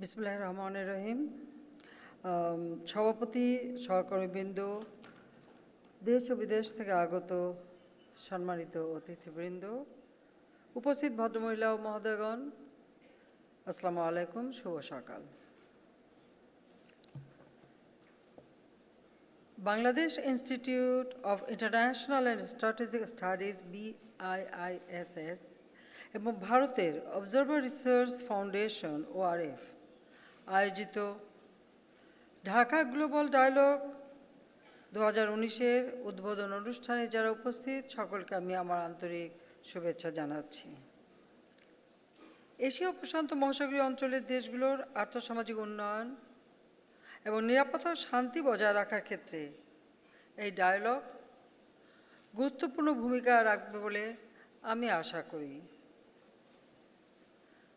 বিসমিল্লাহির রহমানির রহিম। সভাপতি, সহকর্মীবৃন্দ, দেশ ও বিদেশ থেকে আগত সম্মানিত অতিথিবৃন্দ, উপস্থিত ভদ্রমহিলা ও মহোদয়গণ, আসসালামু আলাইকুম, শুভ সকাল। Bangladesh institute of international and strategic studies BIISS এবং ভারতের অবজারভার রিসার্চ ফাউন্ডেশন ORF আয়োজিত ঢাকা গ্লোবাল ডায়ালগ 2019-এর উদ্বোধন অনুষ্ঠানে যারা উপস্থিত সকলকে আমি আমার আন্তরিক শুভেচ্ছা জানাচ্ছি। এশীয় প্রশান্ত মহাসাগরীয় অঞ্চলের দেশগুলোর আর্থসামাজিক উন্নয়ন এবং নিরাপত্তা ও শান্তি বজায় রাখার ক্ষেত্রে এই ডায়ালগ গুরুত্বপূর্ণ ভূমিকা রাখবে বলে আমি আশা করি।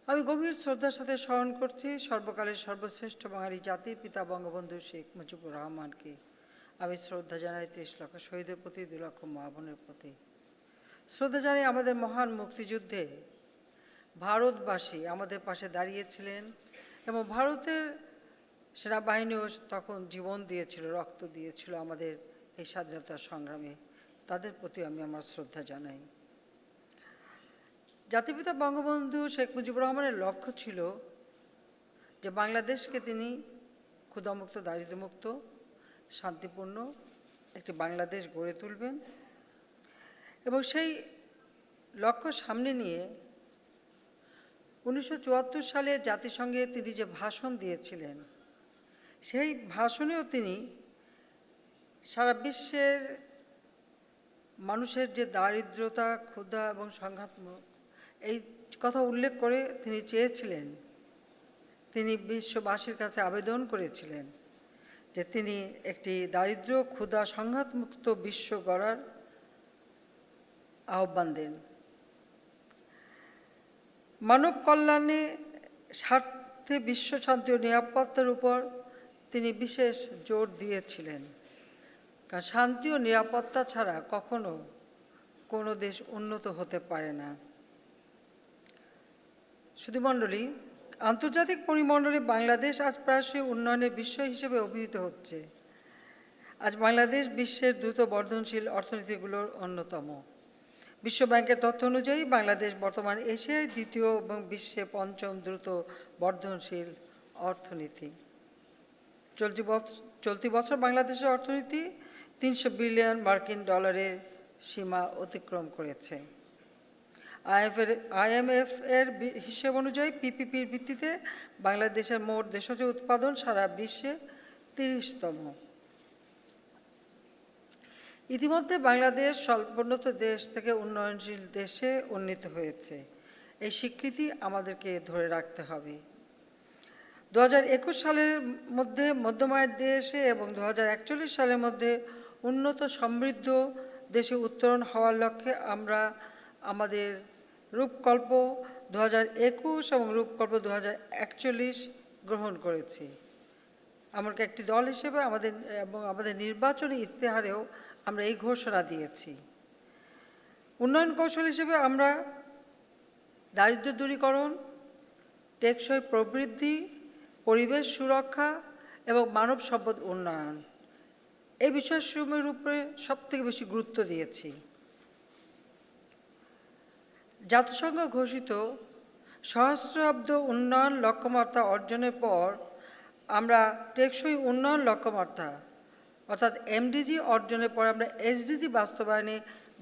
আমি গভীর শ্রদ্ধার সাথে স্মরণ করছি সর্বকালের সর্বশ্রেষ্ঠ বাঙালি জাতির পিতা বঙ্গবন্ধু শেখ মুজিবুর রহমানকে। আমি শ্রদ্ধা জানাই 30 লক্ষ শহীদের প্রতি, 2 লক্ষ মা বোনের প্রতি। শ্রদ্ধা জানাই আমাদের মহান মুক্তিযুদ্ধে ভারতবাসী আমাদের পাশে দাঁড়িয়েছিলেন এবং ভারতের সেনাবাহিনীও তখন জীবন দিয়েছিল, রক্ত দিয়েছিল আমাদের এই স্বাধীনতা সংগ্রামে। তাদের প্রতি আমি আমার শ্রদ্ধা জানাই। জাতিপিতা বঙ্গবন্ধু শেখ মুজিবুর রহমানের লক্ষ্য ছিল যে বাংলাদেশকে তিনি ক্ষুধামুক্ত, দারিদ্র্যমুক্ত, শান্তিপূর্ণ একটি বাংলাদেশ গড়ে তুলবেন এবং সেই লক্ষ্য সামনে নিয়ে 1974 সালে জাতিসংঘে তিনি যে ভাষণ দিয়েছিলেন, সেই ভাষণেও তিনি সারা বিশ্বের মানুষের যে দারিদ্রতা, ক্ষুধা এবং সংঘাতমূলক এই কথা উল্লেখ করে তিনি চেয়েছিলেন, তিনি বিশ্ববাসীর কাছে আবেদন করেছিলেন যে তিনি একটি দারিদ্র, ক্ষুধা, সংঘাতমুক্ত বিশ্ব গড়ার আহ্বান দেন। মানব কল্যাণে স্বার্থে বিশ্ব শান্তি ও নিরাপত্তার উপর তিনি বিশেষ জোর দিয়েছিলেন, কারণ শান্তি ও নিরাপত্তা ছাড়া কখনো কোনো দেশ উন্নত হতে পারে না। সুধীমণ্ডলী, আন্তর্জাতিক পরিমণ্ডলে বাংলাদেশ আজ প্রায়শই উন্নয়নের বিশ্ব হিসেবে অভিহিত হচ্ছে। আজ বাংলাদেশ বিশ্বের দ্রুত বর্ধনশীল অর্থনীতিগুলোর অন্যতম। বিশ্ব ব্যাংকের তথ্য অনুযায়ী বাংলাদেশ বর্তমান এশিয়ায় দ্বিতীয় এবং বিশ্বে 5ম দ্রুত বর্ধনশীল অর্থনীতি। চলতি বছর বাংলাদেশের অর্থনীতি 300 বিলিয়ন মার্কিন ডলারের সীমা অতিক্রম করেছে। IMF এর হিসেব অনুযায়ী PPPর ভিত্তিতে বাংলাদেশের মোট দেশজ উৎপাদন সারা বিশ্বে 30তম। ইতিমধ্যে বাংলাদেশ স্বল্পোন্নত দেশ থেকে উন্নয়নশীল দেশে উন্নীত হয়েছে। এই স্বীকৃতি আমাদেরকে ধরে রাখতে হবে। 2021 সালের মধ্যে মধ্যম আয়ের দেশে এবং 2041 সালের মধ্যে উন্নত সমৃদ্ধ দেশে উত্তরণ হওয়ার লক্ষ্যে আমরা আমাদের রূপকল্প 2021 এবং রূপকল্প 2041 গ্রহণ করেছি। এমনকি একটি দল হিসেবে আমাদের নির্বাচনী ইশতেহারেও আমরা এই ঘোষণা দিয়েছি। উন্নয়ন কৌশল হিসেবে আমরা দারিদ্র্য দূরীকরণ, টেকসই প্রবৃদ্ধি, পরিবেশ সুরক্ষা এবং মানব সম্পদ উন্নয়ন এই বিষয়সমূহের উপরে সবথেকে বেশি গুরুত্ব দিয়েছি। জাতিসংঘ ঘোষিত সহস্রাব্দ উন্নয়ন লক্ষ্যমাত্রা অর্জনের পর আমরা টেকসই উন্নয়ন লক্ষ্যমাত্রা অর্থাৎ MDG অর্জনের পর আমরা SDG বাস্তবায়নে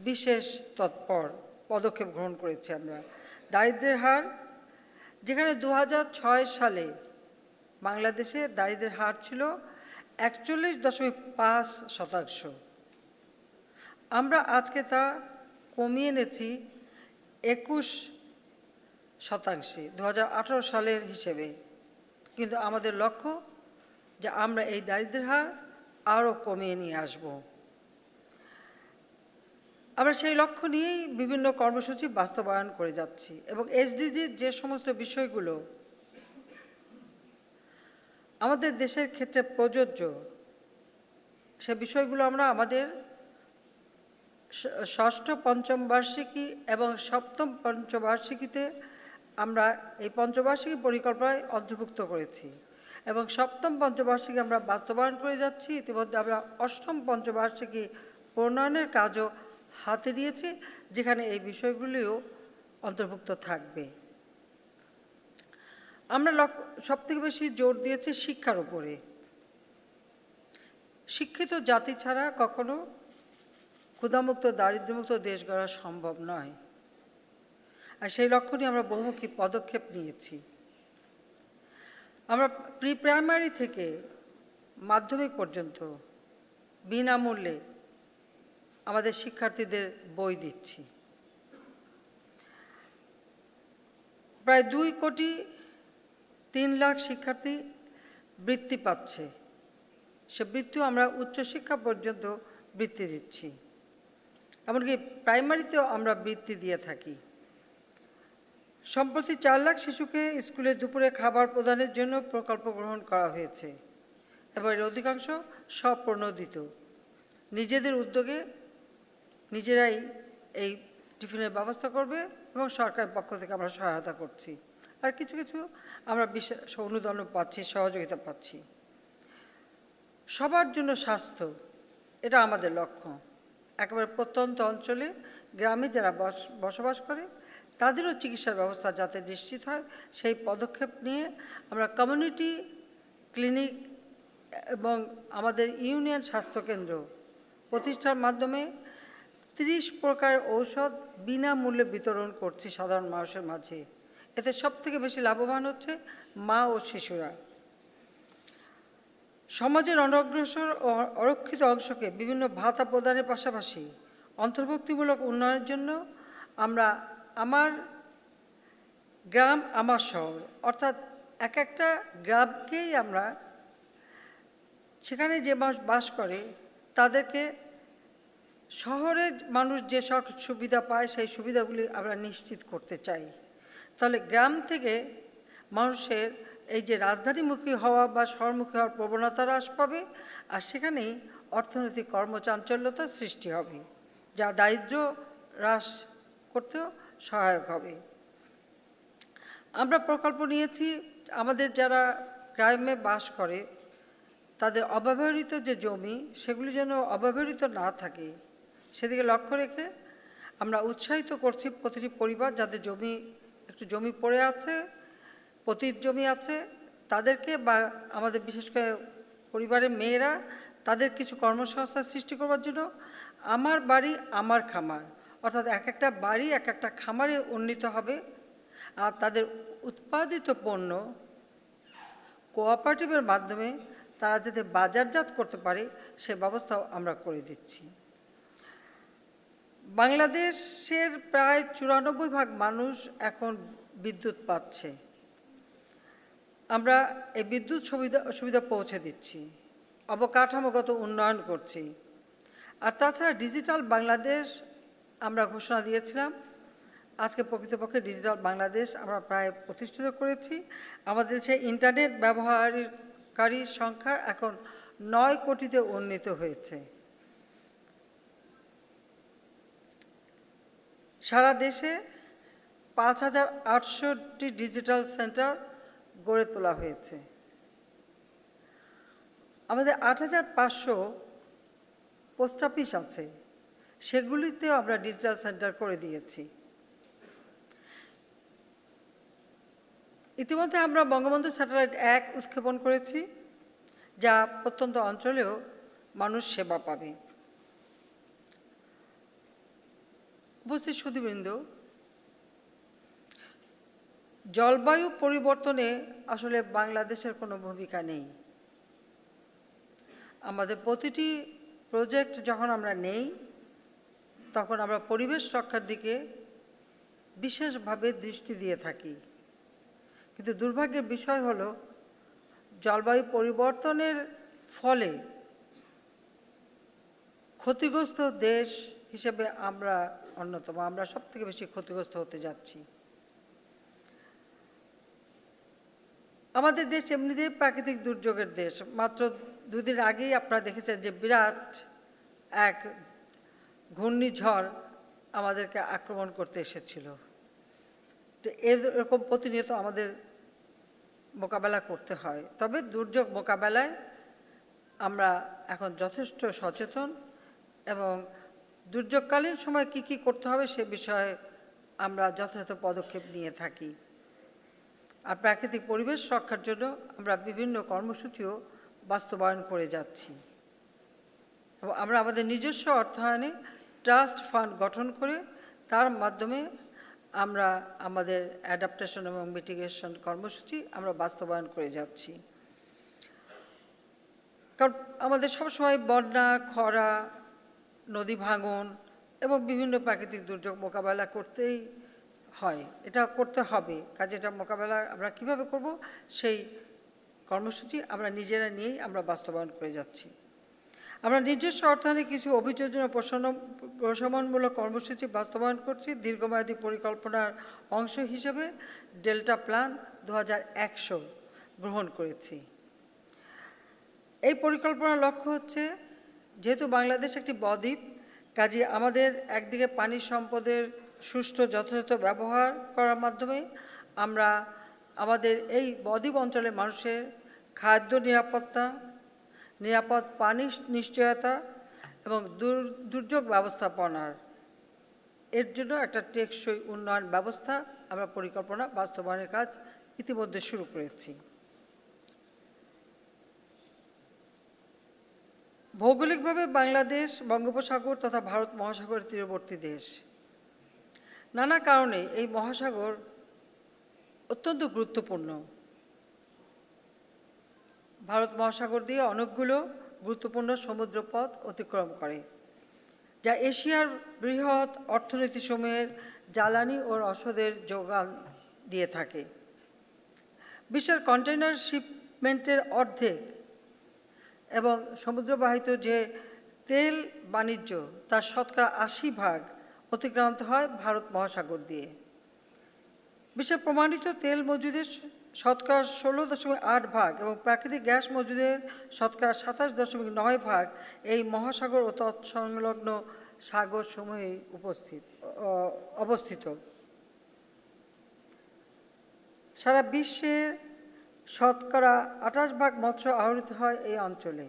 বিশেষ তৎপর পদক্ষেপ গ্রহণ করেছি। আমরা দারিদ্র্যের হার, যেখানে 2006 সালে বাংলাদেশে দারিদ্র্যের হার ছিল 41.5%, আমরা আজকে তা কমিয়ে এনেছি 21% 2018 সালের হিসেবে। কিন্তু আমাদের লক্ষ্য যে আমরা এই দারিদ্র্যের হার আরও কমিয়ে নিয়ে আসব। আমরা সেই লক্ষ্য নিয়েই বিভিন্ন কর্মসূচি বাস্তবায়ন করে যাচ্ছি এবং SDGর যে সমস্ত বিষয়গুলো আমাদের দেশের ক্ষেত্রে প্রযোজ্য, সে বিষয়গুলো আমরা আমাদের ষষ্ঠ পঞ্চম বার্ষিকী এবং সপ্তম পঞ্চবার্ষিকীতে আমরা এই পঞ্চবার্ষিকী পরিকল্পনায় অন্তর্ভুক্ত করেছি এবং সপ্তম পঞ্চবার্ষিকী আমরা বাস্তবায়ন করে যাচ্ছি। ইতিমধ্যে আমরা অষ্টম পঞ্চবার্ষিকী প্রণয়নের কাজও হাতে নিয়েছি, যেখানে এই বিষয়গুলিও অন্তর্ভুক্ত থাকবে। আমরা সবথেকে বেশি জোর দিয়েছি শিক্ষার উপরে। শিক্ষিত জাতি ছাড়া কখনো ক্ষুধামুক্ত দারিদ্র্যমুক্ত দেশ গড়া সম্ভব নয়, আর সেই লক্ষ্য নিয়ে আমরা বহুমুখী পদক্ষেপ নিয়েছি। আমরা প্রি প্রাইমারি থেকে মাধ্যমিক পর্যন্ত বিনামূল্যে আমাদের শিক্ষার্থীদের বই দিচ্ছি। প্রায় 2,03,00,000 শিক্ষার্থী বৃত্তি পাচ্ছে। সে বৃত্তিও আমরা উচ্চশিক্ষা পর্যন্ত বৃত্তি দিচ্ছি, এমনকি প্রাইমারিতেও আমরা বৃত্তি দিয়ে থাকি। সম্প্রতি 4 লাখ শিশুকে স্কুলে দুপুরে খাবার প্রদানের জন্য প্রকল্প গ্রহণ করা হয়েছে এবং এর অধিকাংশ স্বপ্রণোদিত। নিজেদের উদ্যোগে নিজেরাই এই টিফিনের ব্যবস্থা করবে এবং সরকারের পক্ষ থেকে আমরা সহায়তা করছি, আর কিছু কিছু আমরা বিশেষ অনুদানও পাচ্ছি, সহযোগিতা পাচ্ছি। সবার জন্য স্বাস্থ্য, এটা আমাদের লক্ষ্য। একেবারে প্রত্যন্ত অঞ্চলে গ্রামে যারা বসবাস করে তাদেরও চিকিৎসার ব্যবস্থা যাতে নিশ্চিত হয়, সেই পদক্ষেপ নিয়ে আমরা কমিউনিটি ক্লিনিক এবং আমাদের ইউনিয়ন স্বাস্থ্যকেন্দ্র প্রতিষ্ঠার মাধ্যমে 30 প্রকার ঔষধ বিনামূল্যে বিতরণ করছি সাধারণ মানুষের মাঝে। এতে সবথেকে বেশি লাভবান হচ্ছে মা ও শিশুরা। সমাজের অনগ্রসর ও অরক্ষিত অংশকে বিভিন্ন ভাতা প্রদানের পাশাপাশি অন্তর্ভুক্তিমূলক উন্নয়নের জন্য আমরা আমার গ্রাম আমার শহর, অর্থাৎ এক একটা গ্রামকেই আমরা সেখানে যে মানুষ বাস করে তাদেরকে শহরে মানুষ যে সব সুবিধা পায় সেই সুবিধাগুলি আমরা নিশ্চিত করতে চাই। তাহলে গ্রাম থেকে মানুষের এই যে রাজধানীমুখী হওয়া বা শহরমুখী হওয়ার প্রবণতা হ্রাস পাবে, আর সেখানেই অর্থনৈতিক কর্মচাঞ্চল্যতা সৃষ্টি হবে, যা দারিদ্র্য হ্রাস করতেও সহায়ক হবে। আমরা প্রকল্প নিয়েছি আমাদের যারা গ্রামে বাস করে তাদের অব্যবহৃত যে জমি, সেগুলি যেন অব্যবহৃত না থাকে সেদিকে লক্ষ্য রেখে আমরা উৎসাহিত করছি প্রতিটি পরিবার যাদের একটু জমি পড়ে আছে, পতিত জমি আছে, তাদেরকে বা আমাদের বিশেষ করে পরিবারের মেয়েরা তাদের কিছু কর্মসংস্থান সৃষ্টি করবার জন্য আমার বাড়ি আমার খামার, অর্থাৎ এক একটা বাড়ি এক একটা খামারে উন্নীত হবে, আর তাদের উৎপাদিত পণ্য কোঅপারেটিভের মাধ্যমে তারা যাতে বাজারজাত করতে পারে সে ব্যবস্থাও আমরা করে দিচ্ছি। বাংলাদেশের প্রায় 94% মানুষ এখন বিদ্যুৎ পাচ্ছে। আমরা এই বিদ্যুৎ সুবিধা পৌঁছে দিচ্ছি, অবকাঠামোগত উন্নয়ন করছি। আর তাছাড়া ডিজিটাল বাংলাদেশ আমরা ঘোষণা দিয়েছিলাম, আজকে প্রকৃতপক্ষে ডিজিটাল বাংলাদেশ আমরা প্রায় প্রতিষ্ঠিত করেছি। আমাদের দেশে ইন্টারনেট ব্যবহারকারীর সংখ্যা এখন 9 কোটিতে উন্নীত হয়েছে। সারা দেশে 5,800টি ডিজিটাল সেন্টার গড়ে তোলা হয়েছে। আমাদের 8,500 পোস্ট অফিস আছে, সেগুলিতেও আমরা ডিজিটাল সেন্টার করে দিয়েছি। ইতিমধ্যে আমরা বঙ্গবন্ধু স্যাটেলাইট 1 উৎক্ষেপণ করেছি, যা প্রত্যন্ত অঞ্চলেও মানুষ সেবা পাবে। উপস্থিত সুধীবৃন্দ, জলবায়ু পরিবর্তনে আসলে বাংলাদেশের কোনো ভূমিকা নেই। আমাদের প্রতিটি প্রজেক্ট যখন আমরা নেই তখন আমরা পরিবেশ রক্ষার দিকে বিশেষভাবে দৃষ্টি দিয়ে থাকি, কিন্তু দুর্ভাগ্যের বিষয় হলো জলবায়ু পরিবর্তনের ফলে ক্ষতিগ্রস্ত দেশ হিসেবে আমরা অন্যতম, আমরা সবথেকে বেশি ক্ষতিগ্রস্ত হতে যাচ্ছি। আমাদের দেশ এমনিতেই প্রাকৃতিক দুর্যোগের দেশ। মাত্র 2 দিন আগেই আপনারা দেখেছেন যে বিরাট এক ঘূর্ণিঝড় আমাদেরকে আক্রমণ করতে এসেছিল। তো তো এরকম প্রতিনিয়ত আমাদের মোকাবেলা করতে হয়। তবে দুর্যোগ মোকাবেলায় আমরা এখন যথেষ্ট সচেতন এবং দুর্যোগকালীন সময় কি কি করতে হবে সে বিষয়ে আমরা যথাযথ পদক্ষেপ নিয়ে থাকি। আর প্রাকৃতিক পরিবেশ রক্ষার জন্য আমরা বিভিন্ন কর্মসূচিও বাস্তবায়ন করে যাচ্ছি এবং আমরা আমাদের নিজস্ব অর্থায়নে ট্রাস্ট ফান্ড গঠন করে তার মাধ্যমে আমরা আমাদের অ্যাডাপ্টেশন এবং মিটিগেশন কর্মসূচি আমরা বাস্তবায়ন করে যাচ্ছি। কারণ আমাদের সবসময় বন্যা, খরা, নদী ভাঙন এবং বিভিন্ন প্রাকৃতিক দুর্যোগ মোকাবেলা করতেই হয়, এটা করতে হবে। কাজে এটা মোকাবেলা আমরা কিভাবে করব সেই কর্মসূচি আমরা নিজেরা নিয়েই আমরা বাস্তবায়ন করে যাচ্ছি। আমরা নিজস্ব অর্থায়নে কিছু অভিযোজন ও প্রশমনমূলক কর্মসূচি বাস্তবায়ন করছি। দীর্ঘমেয়াদী পরিকল্পনার অংশ হিসেবে ডেল্টা প্ল্যান 2100 গ্রহণ করেছি। এই পরিকল্পনার লক্ষ্য হচ্ছে, যেহেতু বাংলাদেশ একটি বদ্বীপ, কাজে আমাদের একদিকে পানি সম্পদের সুষ্ঠু যথাযথ ব্যবহার করার মাধ্যমে আমরা আমাদের এই বদ্বীপ অঞ্চলের মানুষের খাদ্য নিরাপত্তা, নিরাপদ পানির নিশ্চয়তা এবং দুর্যোগ ব্যবস্থাপনার এর জন্য একটা টেকসই উন্নয়ন ব্যবস্থা আমরা পরিকল্পনা বাস্তবায়নের কাজ ইতিমধ্যে শুরু করেছি। ভৌগোলিকভাবে বাংলাদেশ বঙ্গোপসাগর তথা ভারত মহাসাগরের তীরবর্তী দেশ। নানা কারণে এই মহাসাগর অত্যন্ত গুরুত্বপূর্ণ। ভারত মহাসাগর দিয়ে অনেকগুলো গুরুত্বপূর্ণ সমুদ্রপথ অতিক্রম করে, যা এশিয়ার বৃহৎ অর্থনীতিসমূহের জ্বালানি ও রসদের যোগান দিয়ে থাকে। বিশ্বের কন্টেইনার শিপমেন্টের অর্ধেক এবং সমুদ্রবাহিত যে তেল বাণিজ্য তার শতকরা 80% অতিক্রান্ত হয় ভারত মহাসাগর দিয়ে। বিশ্বের প্রমাণিত তেল মজুদের শতকরা 16.8% এবং প্রাকৃতিক গ্যাস মজুদের শতকরা 27.9% এই মহাসাগর ও তৎসংলগ্ন সাগরসমূহে অবস্থিত। সারা বিশ্বে শতকরা 28% মৎস্য আহরিত হয় এই অঞ্চলে।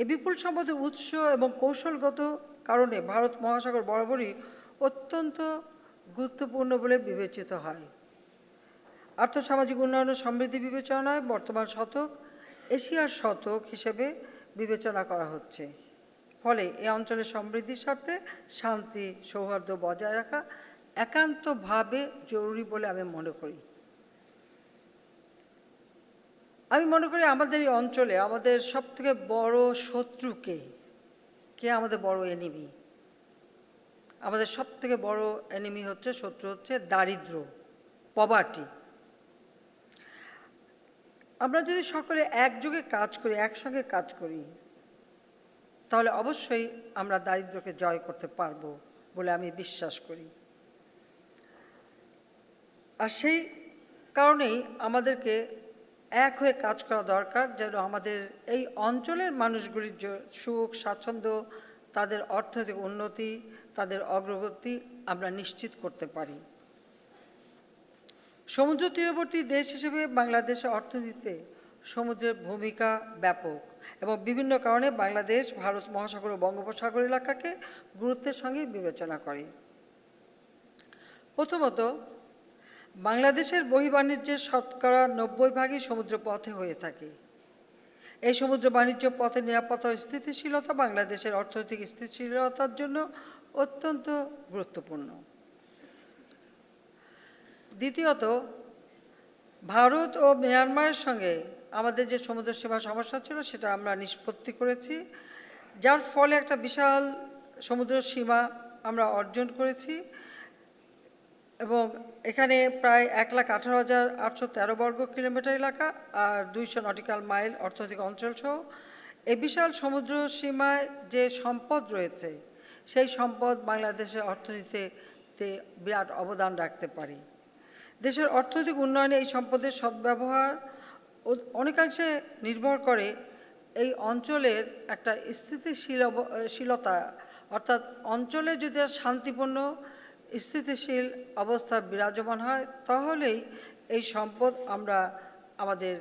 এই বিপুল সম্পদের উৎস এবং কৌশলগত কারণে ভারত মহাসাগর বরাবরই অত্যন্ত গুরুত্বপূর্ণ বলে বিবেচিত হয়। আর্থসামাজিক উন্নয়ন ও সমৃদ্ধি বিবেচনায় বর্তমান শতক এশিয়ার শতক হিসেবে বিবেচনা করা হচ্ছে। ফলে এই অঞ্চলের সমৃদ্ধির স্বার্থে শান্তি সৌহার্দ্য বজায় রাখা একান্তভাবে জরুরি বলে আমি মনে করি। আমি মনে করি আমাদের এই অঞ্চলে আমাদের সবথেকে বড় শত্রুকে কে? আমাদের বড় এনিমি, আমাদের সবথেকে বড় এনিমি হচ্ছে, শত্রু হচ্ছে দারিদ্র্য, পভার্টি। আমরা যদি সকলে একযোগে কাজ করি, একসঙ্গে কাজ করি, তাহলে অবশ্যই আমরা দারিদ্র্যকে জয় করতে পারবো বলে আমি বিশ্বাস করি। আর সেই কারণেই আমাদেরকে এক হয়ে কাজ করা দরকার, যেন আমাদের এই অঞ্চলের মানুষগুলির সুখ স্বাচ্ছন্দ্য, তাদের অর্থনৈতিক উন্নতি, তাদের অগ্রগতি আমরা নিশ্চিত করতে পারি। সমুদ্র তীরবর্তী দেশ হিসেবে বাংলাদেশের অর্থনীতিতে সমুদ্রের ভূমিকা ব্যাপক এবং বিভিন্ন কারণে বাংলাদেশ ভারত মহাসাগর ও বঙ্গোপসাগর এলাকাকে গুরুত্বের সঙ্গে বিবেচনা করে। প্রথমত, বাংলাদেশের বহির্বাণিজ্যের শতকরা 90% সমুদ্র পথে হয়ে থাকে। এই সমুদ্র বাণিজ্য পথের নিরাপত্তা ও স্থিতিশীলতা বাংলাদেশের অর্থনৈতিক স্থিতিশীলতার জন্য অত্যন্ত গুরুত্বপূর্ণ। দ্বিতীয়ত, ভারত ও মিয়ানমারের সঙ্গে আমাদের যে সমুদ্র সীমা সমস্যা ছিল সেটা আমরা নিষ্পত্তি করেছি, যার ফলে একটা বিশাল সমুদ্র সীমা আমরা অর্জন করেছি এবং এখানে প্রায় 1,18,813 বর্গ কিলোমিটার এলাকা আর 200 নটিক্যাল মাইল অর্থনৈতিক অঞ্চল সহ এই বিশাল সমুদ্র সীমায় যে সম্পদ রয়েছে সেই সম্পদ বাংলাদেশের অর্থনীতিতে বিরাট অবদান রাখতে পারে। দেশের অর্থনৈতিক উন্নয়নে এই সম্পদের সদ্ব্যবহার অনেকাংশে নির্ভর করে এই অঞ্চলের একটা স্থিতিশীলতা, অর্থাৎ অঞ্চলে যদি শান্তিপূর্ণ স্থিতিশীল অবস্থা বিরাজমান হয়, তাহলেই এই সম্পদ আমরা আমাদের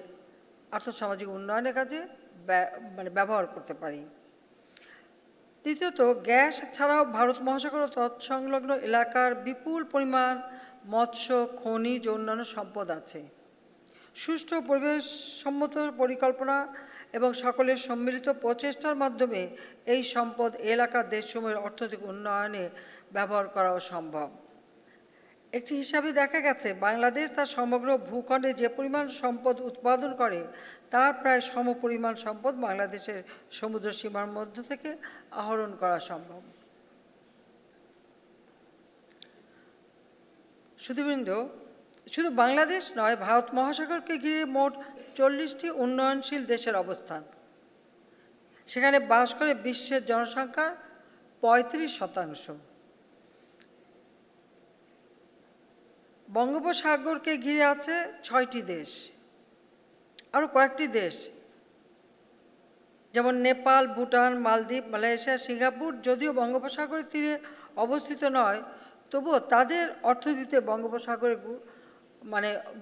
আর্থসামাজিক উন্নয়নের কাজে ব্যবহার করতে পারি। দ্বিতীয়ত, গ্যাস ছাড়াও ভারত মহাসাগর ও তৎসংলগ্ন এলাকার বিপুল পরিমাণ মৎস্য, খনিজ ও অন্যান্য সম্পদ আছে। সুষ্ঠু পরিবেশসম্মত পরিকল্পনা এবং সকলের সম্মিলিত প্রচেষ্টার মাধ্যমে এই সম্পদ এলাকার দেশসমূহের অর্থনৈতিক উন্নয়নে ব্যবহার করাও সম্ভব। একটি হিসাবে দেখা গেছে, বাংলাদেশ তার সমগ্র ভূখণ্ডে যে পরিমাণ সম্পদ উৎপাদন করে তার প্রায় সমপরিমাণ সম্পদ বাংলাদেশের সমুদ্র সীমার মধ্য থেকে আহরণ করা সম্ভব। সুধীবৃন্দ, শুধু বাংলাদেশ নয়, ভারত মহাসাগরকে ঘিরে মোট 40টি উন্নয়নশীল দেশের অবস্থান। সেখানে বাস করে বিশ্বের জনসংখ্যার 35%। বঙ্গোপসাগরকে ঘিরে আছে 6টি দেশ, আরও কয়েকটি দেশ যেমন নেপাল, ভুটান, মালদ্বীপ, মালয়েশিয়া, সিঙ্গাপুর যদিও বঙ্গোপসাগরের তীরে অবস্থিত নয়, তবুও তাদের অর্থনীতিতে বঙ্গোপসাগরের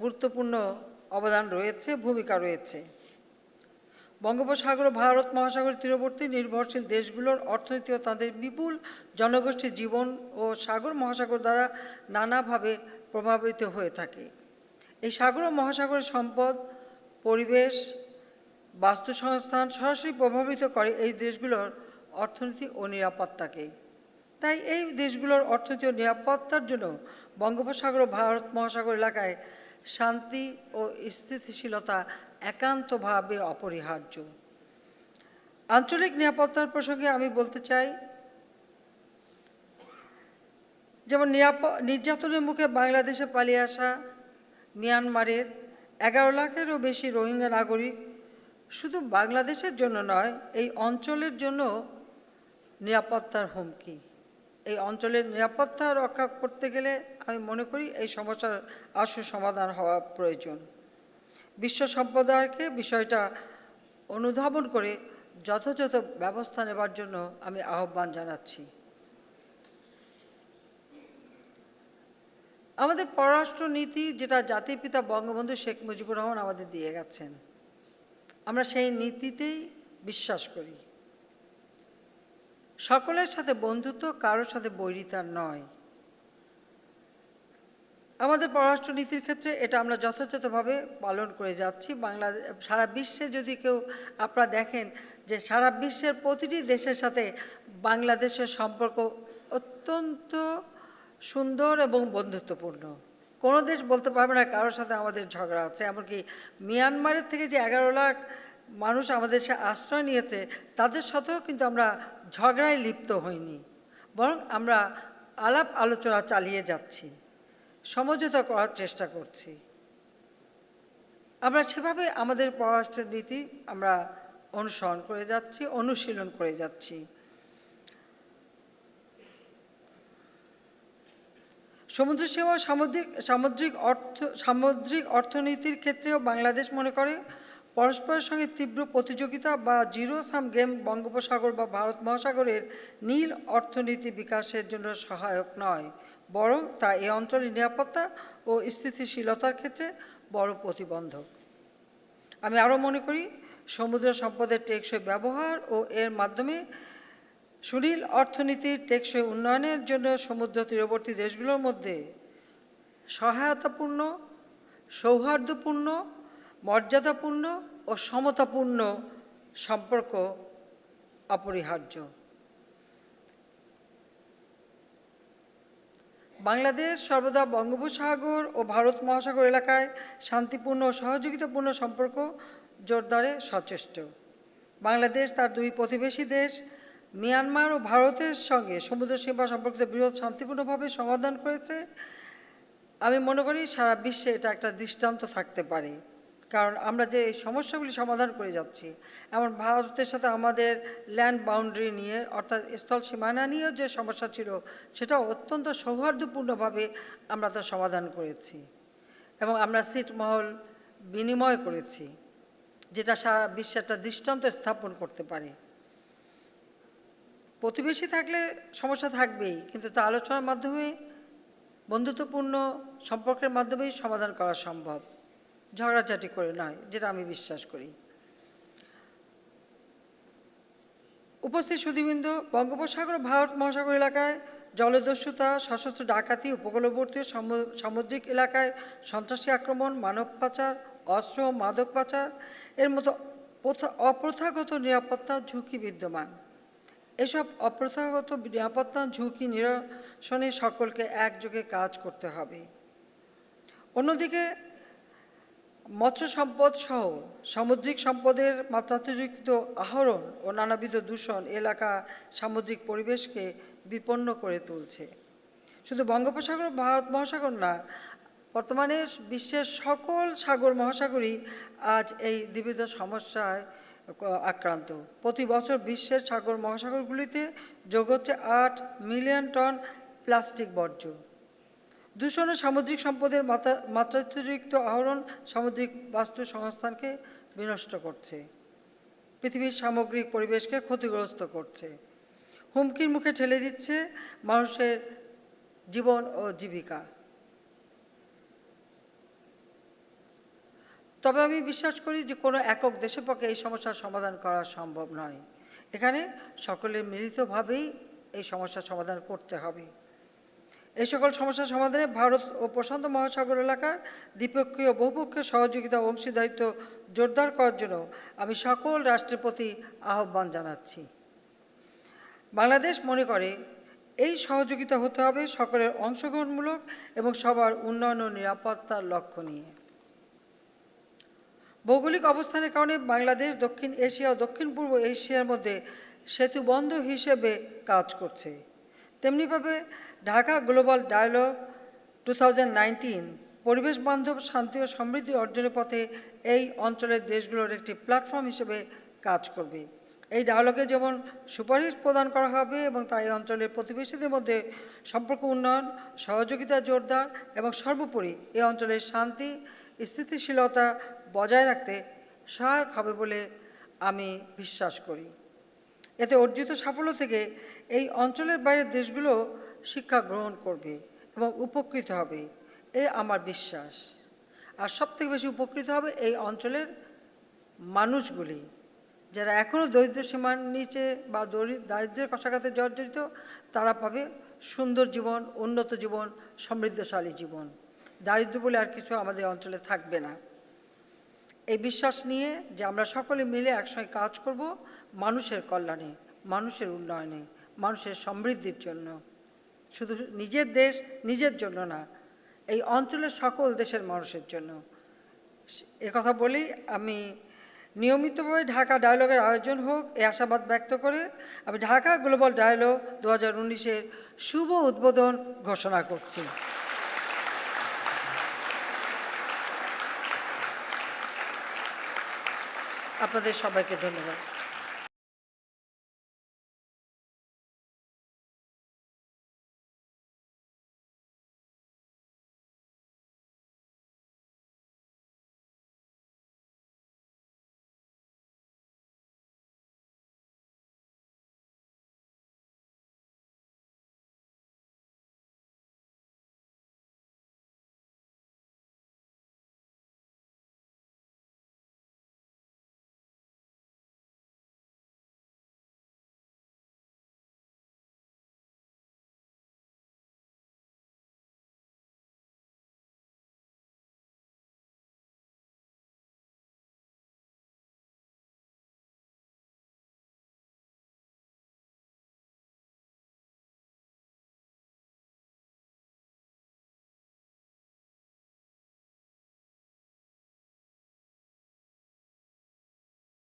গুরুত্বপূর্ণ অবদান রয়েছে, ভূমিকা রয়েছে। বঙ্গোপসাগর ও ভারত মহাসাগরের তীরবর্তী নির্ভরশীল দেশগুলোর অর্থনীতি ও তাদের বিপুল জনগোষ্ঠীর জীবন ও সাগর মহাসাগর দ্বারা নানাভাবে প্রভাবিত হয়ে থাকে। এই সাগর ও মহাসাগরের সম্পদ, পরিবেশ, বাস্তুসংস্থান সরাসরি প্রভাবিত করে এই দেশগুলোর অর্থনীতি ও নিরাপত্তাকে। তাই এই দেশগুলোর অর্থনীতি ও নিরাপত্তার জন্য বঙ্গোপসাগর ও ভারত মহাসাগর এলাকায় শান্তি ও স্থিতিশীলতা একান্তভাবে অপরিহার্য। আঞ্চলিক নিরাপত্তার প্রসঙ্গে আমি বলতে চাই, যেমন নির্যাতনের মুখে বাংলাদেশে পালিয়ে আসা মিয়ানমারের 11 লাখেরও বেশি রোহিঙ্গা নাগরিক শুধু বাংলাদেশের জন্য নয়, এই অঞ্চলের জন্য নিরাপত্তার হুমকি। এই অঞ্চলের নিরাপত্তা রক্ষা করতে গেলে আমি মনে করি এই সমস্যার আশু সমাধান হওয়া প্রয়োজন। বিশ্ব সম্প্রদায়কে বিষয়টা অনুধাবন করে যথাযথ ব্যবস্থা নেবার জন্য আমি আহ্বান জানাচ্ছি। আমাদের পররাষ্ট্র নীতি, যেটা জাতির পিতা বঙ্গবন্ধু শেখ মুজিবুর রহমান আমাদের দিয়ে গেছেন, আমরা সেই নীতিতেই বিশ্বাস করি। সকলের সাথে বন্ধুত্ব, কারোর সাথে বৈরিতা নয়। আমাদের পররাষ্ট্র নীতির ক্ষেত্রে এটা আমরা যথাযথভাবে পালন করে যাচ্ছি। সারা বিশ্বে যদি কেউ আপনারা দেখেন যে সারা বিশ্বের প্রতিটি দেশের সাথে বাংলাদেশের সম্পর্ক অত্যন্ত সুন্দর এবং বন্ধুত্বপূর্ণ। কোনো দেশ বলতে পারবে না কারোর সাথে আমাদের ঝগড়া আছে। এমনকি মিয়ানমারের থেকে যে 11 লাখ মানুষ আমাদের দেশে আশ্রয় নিয়েছে, তাদের সাথেও কিন্তু আমরা ঝগড়ায় লিপ্ত হইনি, বরং আমরা আলাপ আলোচনা চালিয়ে যাচ্ছি, সমঝোতা করার চেষ্টা করছি। আমরা সেভাবে আমাদের পররাষ্ট্র নীতি আমরা অনুসরণ করে যাচ্ছি, অনুশীলন করে যাচ্ছি। সমুদ্র সীমা সামুদ্রিক অর্থনীতির ক্ষেত্রেও বাংলাদেশ মনে করে পরস্পরের সঙ্গে তীব্র প্রতিযোগিতা বা জিরো সাম গেম বঙ্গোপসাগর বা ভারত মহাসাগরের নীল অর্থনীতি বিকাশের জন্য সহায়ক নয়, বরং তা এই অঞ্চলের নিরাপত্তা ও স্থিতিশীলতার ক্ষেত্রে বড় প্রতিবন্ধক। আমি আরও মনে করি সমুদ্র সম্পদের টেকসই ব্যবহার ও এর মাধ্যমে সুনীল অর্থনীতির টেকসই উন্নয়নের জন্য সমুদ্র তীরবর্তী দেশগুলোর মধ্যে সহায়তাপূর্ণ, সৌহার্দ্যপূর্ণ, মর্যাদাপূর্ণ ও সমতাপূর্ণ সম্পর্ক অপরিহার্য। বাংলাদেশ সর্বদা বঙ্গোপসাগর ও ভারত মহাসাগর এলাকায় শান্তিপূর্ণ ও সহযোগিতাপূর্ণ সম্পর্ক জোরদারে সচেষ্ট। বাংলাদেশ তার দুই প্রতিবেশী দেশ মিয়ানমার ও ভারতের সঙ্গে সমুদ্র সীমা সম্পর্কিত বিরোধ শান্তিপূর্ণভাবে সমাধান করেছে। আমি মনে করি সারা বিশ্বে এটা একটা দৃষ্টান্ত থাকতে পারে, কারণ আমরা যে সমস্যাগুলি সমাধান করে যাচ্ছি, এমন ভারতের সাথে আমাদের ল্যান্ড বাউন্ডারি নিয়ে অর্থাৎ স্থল সীমানা নিয়েও যে সমস্যা ছিল, সেটা অত্যন্ত সৌহার্দ্যপূর্ণভাবে আমরা তা সমাধান করেছি এবং আমরা ছিটমহল বিনিময় করেছি, যেটা সারা বিশ্বে একটা দৃষ্টান্ত স্থাপন করতে পারে। প্রতিবেশী থাকলে সমস্যা থাকবেই, কিন্তু তা আলোচনার মাধ্যমে বন্ধুত্বপূর্ণ সম্পর্কের মাধ্যমেই সমাধান করা সম্ভব, ঝগড়াঝাটি করে নয়, যেটা আমি বিশ্বাস করি। উপস্থিত সুধীবৃন্দ, বঙ্গোপসাগর ও ভারত মহাসাগর এলাকায় জলদস্যুতা, সশস্ত্র ডাকাতি, উপকূলবর্তী সামুদ্রিক এলাকায় সন্ত্রাসী আক্রমণ, মানব পাচার, অস্ত্র ও মাদক পাচার এর মতো অপ্রথাগত নিরাপত্তা ঝুঁকি বিদ্যমান। এসব অপ্রথাগত নিরাপত্তা ঝুঁকি নিরসনে সকলকে একযোগে কাজ করতে হবে। অন্যদিকে মৎস্য সম্পদ সহ সামুদ্রিক সম্পদের মাত্রাতিরিক্ত আহরণ ও নানাবিধ দূষণ এলাকা সামুদ্রিক পরিবেশকে বিপন্ন করে তুলছে। শুধু বঙ্গোপসাগর ভারত মহাসাগর না, বর্তমানে বিশ্বের সকল সাগর মহাসাগরই আজ এই দ্বিবিধ সমস্যায় আক্রান্ত। প্রতি বছর বিশ্বের সাগর মহাসাগরগুলিতে যোগ হচ্ছে 8 মিলিয়ন টন প্লাস্টিক বর্জ্য। দূষণ ও সামুদ্রিক সম্পদের মাত্রাতিরিক্ত আহরণ সামুদ্রিক বাস্তু সংস্থানকে বিনষ্ট করছে, পৃথিবীর সামগ্রিক পরিবেশকে ক্ষতিগ্রস্ত করছে, হুমকির মুখে ঠেলে দিচ্ছে মানুষের জীবন ও জীবিকা। তবে আমি বিশ্বাস করি যে কোনো একক দেশের পক্ষে এই সমস্যার সমাধান করা সম্ভব নয়। এখানে সকলের মিলিতভাবেই এই সমস্যার সমাধান করতে হবে। এই সকল সমস্যার সমাধানে ভারত ও প্রশান্ত মহাসাগর এলাকার দ্বিপক্ষীয় বহুপক্ষীয় সহযোগিতা ও অংশীদারিত্ব জোরদার করার জন্য আমি সকল রাষ্ট্রের প্রতি আহ্বান জানাচ্ছি। বাংলাদেশ মনে করে এই সহযোগিতা হতে হবে সকলের অংশগ্রহণমূলক এবং সবার উন্নয়ন ও নিরাপত্তার লক্ষ্য নিয়ে। ভৌগোলিক অবস্থানের কারণে বাংলাদেশ দক্ষিণ এশিয়া ও দক্ষিণ পূর্ব এশিয়ার মধ্যে সেতুবন্ধ হিসেবে কাজ করছে। তেমনিভাবে ঢাকা গ্লোবাল ডায়ালগ 2019 পরিবেশ বান্ধব শান্তি ও সমৃদ্ধি অর্জনের পথে এই অঞ্চলের দেশগুলোর একটি প্ল্যাটফর্ম হিসেবে কাজ করবে। এই ডায়ালগে যেমন সুপারিশ প্রদান করা হবে এবং তাই অঞ্চলের প্রতিবেশীদের মধ্যে সম্পর্ক উন্নয়ন, সহযোগিতা জোরদার এবং সর্বোপরি এই অঞ্চলের শান্তি স্থিতিশীলতা বজায় রাখতে সহায়ক হবে বলে আমি বিশ্বাস করি। এতে অর্জিত সাফল্য থেকে এই অঞ্চলের বাইরের দেশগুলো শিক্ষা গ্রহণ করবে এবং উপকৃত হবে, এ আমার বিশ্বাস। আর সবথেকে বেশি উপকৃত হবে এই অঞ্চলের মানুষগুলি, যারা এখনও দরিদ্র সীমার নিচে বা দারিদ্র্যের কষাঘাতে জর্জরিত, তারা পাবে সুন্দর জীবন, উন্নত জীবন, সমৃদ্ধশালী জীবন। দারিদ্র্য বলে আর কিছু আমাদের অঞ্চলে থাকবে না। এই বিশ্বাস নিয়ে যে আমরা সকলে মিলে একসঙ্গে কাজ করব মানুষের কল্যাণে, মানুষের উন্নয়নে, মানুষের সমৃদ্ধির জন্য, শুধু নিজের দেশ নিজের জন্য না, এই অঞ্চলের সকল দেশের মানুষের জন্য। কথা বলেই আমি নিয়মিতভাবে ঢাকা ডায়ালগের আয়োজন হোক এই আশাবাদ ব্যক্ত করে আমি ঢাকা গ্লোবাল ডায়ালগ 2019-এর শুভ উদ্বোধন ঘোষণা করছি। আপনাদের সবাইকে ধন্যবাদ।